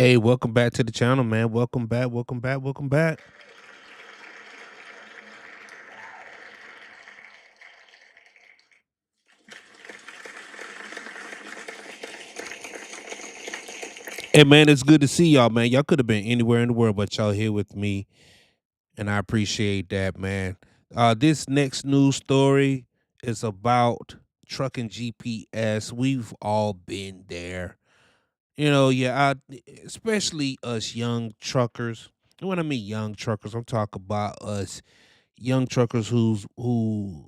Hey, welcome back to the channel, man. Welcome back, welcome back, welcome back. Hey, man, it's good to see y'all, man. Y'all could have been anywhere in the world, but y'all here with me, and I appreciate that, man. This next news story is about trucking GPS. We've all been there. Especially us young truckers. And when I mean young truckers, I'm talking about us young truckers who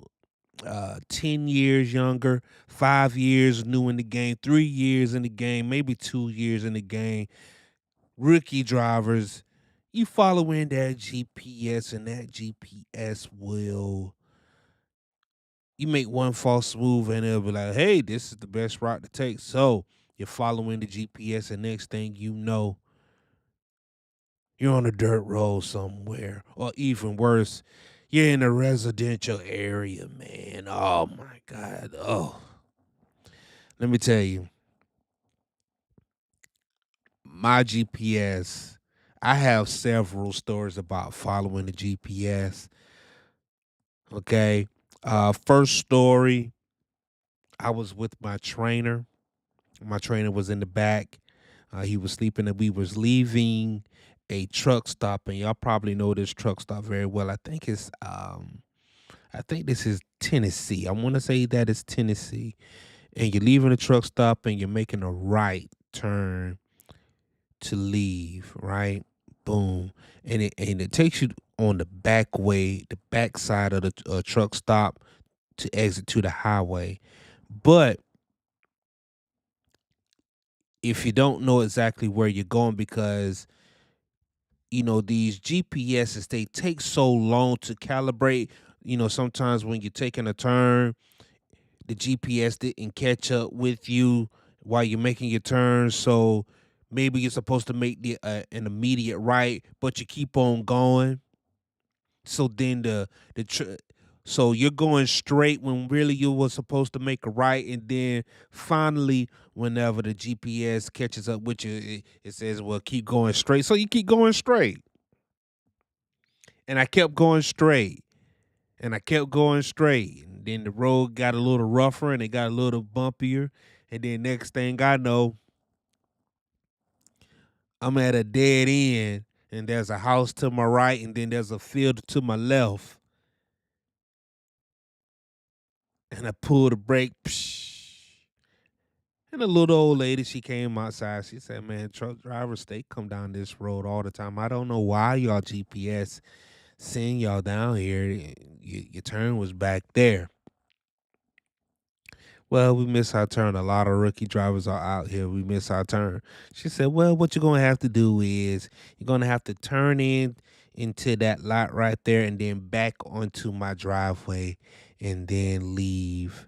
10 years younger, 5 years new in the game, 3 years in the game, maybe 2 years in the game, rookie drivers. You following that GPS, and that GPS will, you make one false move and it'll be like, hey, this is the best route to take. So you're following the GPS, and next thing you know, you're on a dirt road somewhere. Or even worse, you're in a residential area, man. Oh my God. Oh, let me tell you, my GPS, I have several stories about following the GPS. Okay. First story, I was with my trainer. My trainer was in the back. He was sleeping, and we was leaving a truck stop, and y'all probably know this truck stop very well. I think this is Tennessee. I want to say that it's Tennessee. And you're leaving the truck stop and you're making a right turn to leave, right? Boom. And it takes you on the back way, the back side of the truck stop to exit to the highway. But if you don't know exactly where you're going, because these GPSs, they take so long to calibrate. Sometimes when you're taking a turn, the GPS didn't catch up with you while you're making your turn. So maybe you're supposed to make an immediate right, but you keep on going. So then the tr- so you're going straight when really you were supposed to make a right, and then finally, whenever the GPS catches up with you, it says, "Well, keep going straight." So you keep going straight, and I kept going straight, and I kept going straight. And then the road got a little rougher, and it got a little bumpier, and then next thing I know, I'm at a dead end, and there's a house to my right, and then there's a field to my left. And I pulled the brake. Psh, and a little old lady, she came outside. She said, "Man, truck drivers, they come down this road all the time. I don't know why y'all GPS send y'all down here. Your turn was back there." Well, we miss our turn. A lot of rookie drivers are out here. We miss our turn. She said, "Well, what you're gonna have to do is you're gonna have to turn into that lot right there, and then back onto my driveway, and then leave."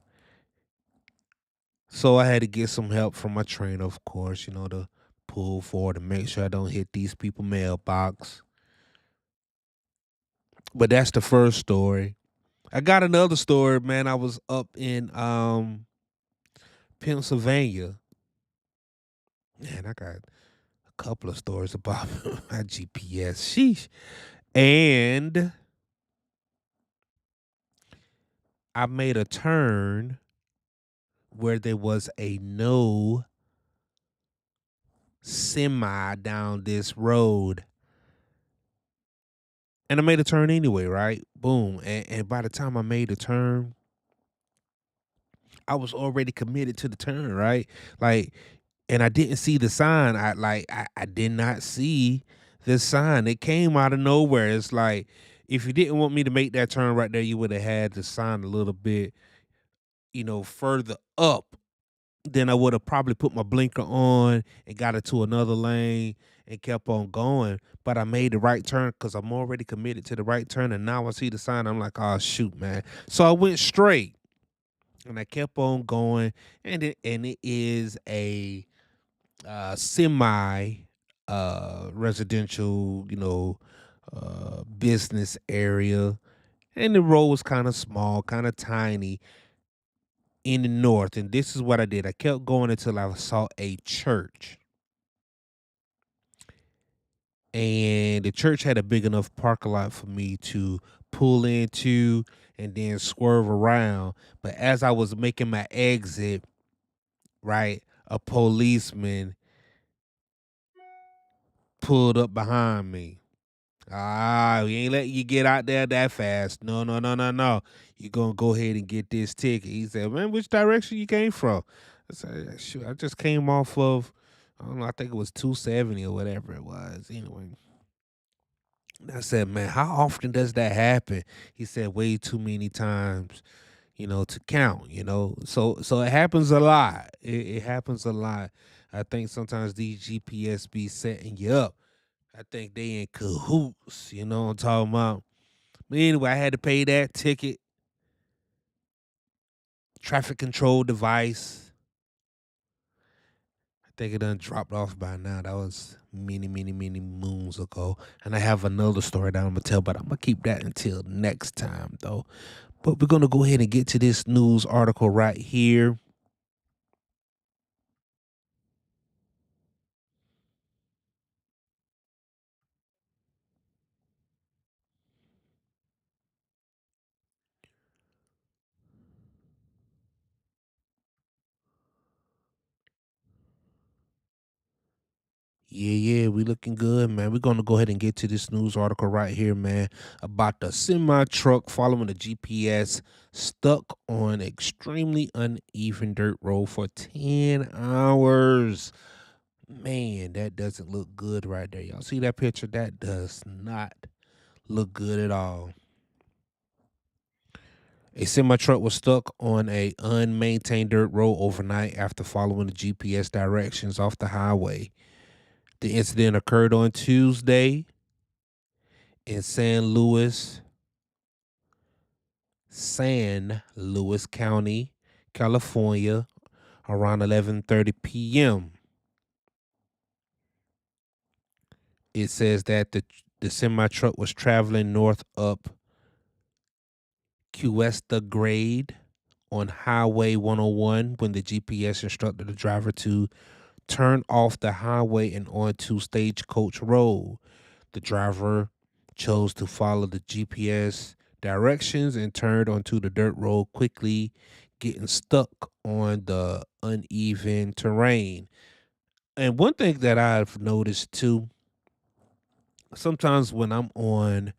So I had to get some help from my trainer, of course, to pull forward to make sure I don't hit these people mailbox. But that's the first story. I got another story, man. I was up in Pennsylvania. Man, I got a couple of stories about my GPS. Sheesh. And I made a turn where there was a no semi down this road. And I made a turn anyway, right? Boom. And by the time I made the turn, I was already committed to the turn, right? Like, and I didn't see the sign. I did not see the sign. It came out of nowhere. It's like, if you didn't want me to make that turn right there, you would have had the sign a little bit, further up. Then I would have probably put my blinker on and got into another lane and kept on going. But I made the right turn because I'm already committed to the right turn. And now I see the sign. I'm like, oh shoot, man. So I went straight and I kept on going. And it is a semi residential, business area. And the road was kind of small, kind of tiny in the north. And this is what I did. I kept going until I saw a church. and the church had a big enough parking lot for me to pull into and then swerve around. But as I was making my exit, right, a policeman pulled up behind me. Ah, we ain't letting you get out there that fast. No, no, no, no, no. You gonna go ahead and get this ticket. He said, man, which direction you came from? I said, shoot, I just came off of, I don't know, I think it was 270 or whatever it was. Anyway, I said, man, how often does that happen? He said, way too many times, to count, So it happens a lot. It happens a lot. I think sometimes these GPS be setting you up. I think they in cahoots, you know what I'm talking about? But anyway, I had to pay that ticket, traffic control device. I think it done dropped off by now. That was many, many, many moons ago. And I have another story that I'm gonna tell, but I'm gonna keep that until next time though. But we're gonna go ahead and get to this news article right here. Yeah, we looking good, man. We're gonna go ahead and get to this news article right here, man, about the semi truck following the GPS stuck on extremely uneven dirt road for 10 hours. Man, that doesn't look good right there. Y'all see that picture? That does not look good at all. A semi truck was stuck on a unmaintained dirt road overnight after following the GPS directions off the highway. The incident occurred on Tuesday in San Luis County, California, around 11:30 p.m. It says that the semi truck was traveling north up Cuesta Grade on Highway 101 when the GPS instructed the driver to turn off the highway and onto Stagecoach Road. The driver chose to follow the GPS directions and turned onto the dirt road quickly, getting stuck on the uneven terrain. And one thing that I've noticed too, sometimes when I'm on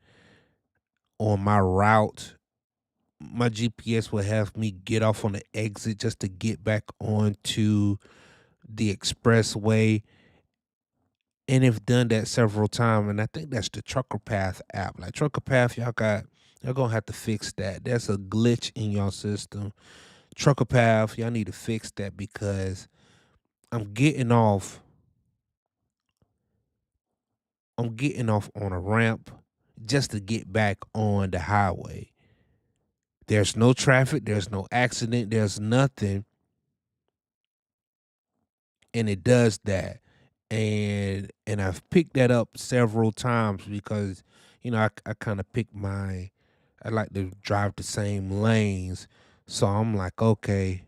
my route, my GPS will have me get off on the exit just to get back onto the expressway, and have done that several times. And I think that's the Trucker Path app. Like Trucker Path, y'all gonna have to fix that. That's a glitch in your system. Trucker Path, y'all need to fix that because I'm getting off. I'm getting off on a ramp just to get back on the highway. There's no traffic. There's no accident. There's nothing, and it does that. And I've picked that up several times because I kind of pick my I like to drive the same lanes. So I'm like, okay,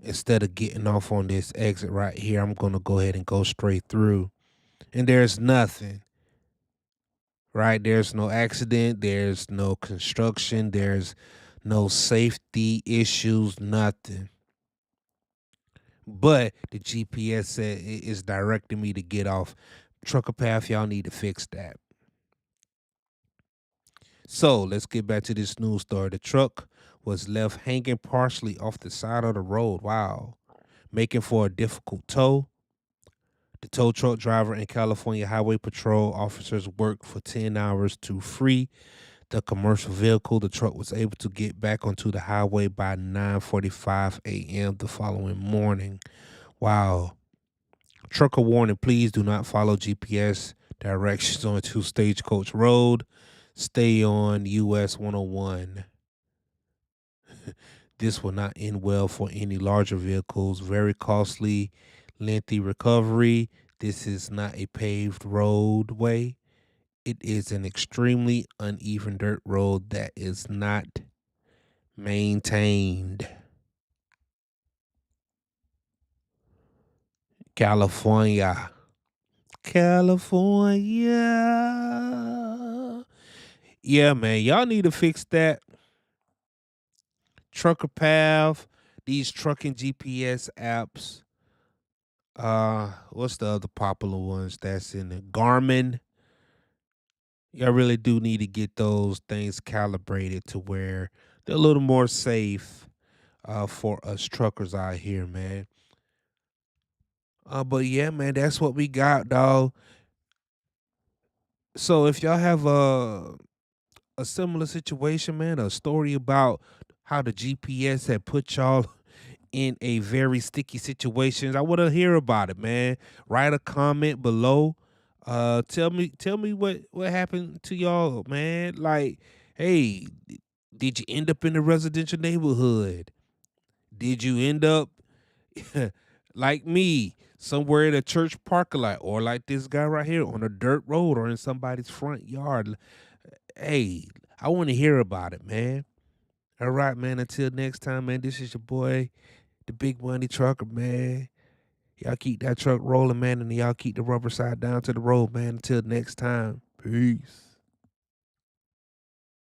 instead of getting off on this exit right here, I'm going to go ahead and go straight through. And there's nothing, right? There's no accident, there's no construction, there's no safety issues, nothing. But the GPS said it is directing me to get off Trucker Path. Y'all need to fix that. So let's get back to this news story. The truck was left hanging partially off the side of the road. Wow. Making for a difficult tow. The tow truck driver and California Highway Patrol officers worked for 10 hours to free the commercial vehicle. The truck was able to get back onto the highway by 9:45 a.m. the following morning. Wow. Trucker warning, please do not follow GPS directions onto Stagecoach Road. Stay on US 101. This will not end well for any larger vehicles. Very costly, lengthy recovery. This is not a paved roadway. It is an extremely uneven dirt road that is not maintained. California. California. Yeah, man, y'all need to fix that. Trucker Path, these trucking GPS apps. What's the other popular ones that's in the Garmin? Y'all really do need to get those things calibrated to where they're a little more safe for us truckers out here, man. But yeah, man, that's what we got, dog. So if y'all have a similar situation, man, a story about how the GPS had put y'all in a very sticky situation, I want to hear about it, man. Write a comment below. Tell me what happened to y'all, man. Like, hey, did you end up in a residential neighborhood? Did you end up like me, somewhere in a church parking lot, or like this guy right here on a dirt road or in somebody's front yard? Hey, I want to hear about it, man. All right, man. Until next time, man. This is your boy, the Big Money Trucker, man. Y'all keep that truck rolling, man, and y'all keep the rubber side down to the road, man. Until next time. Peace.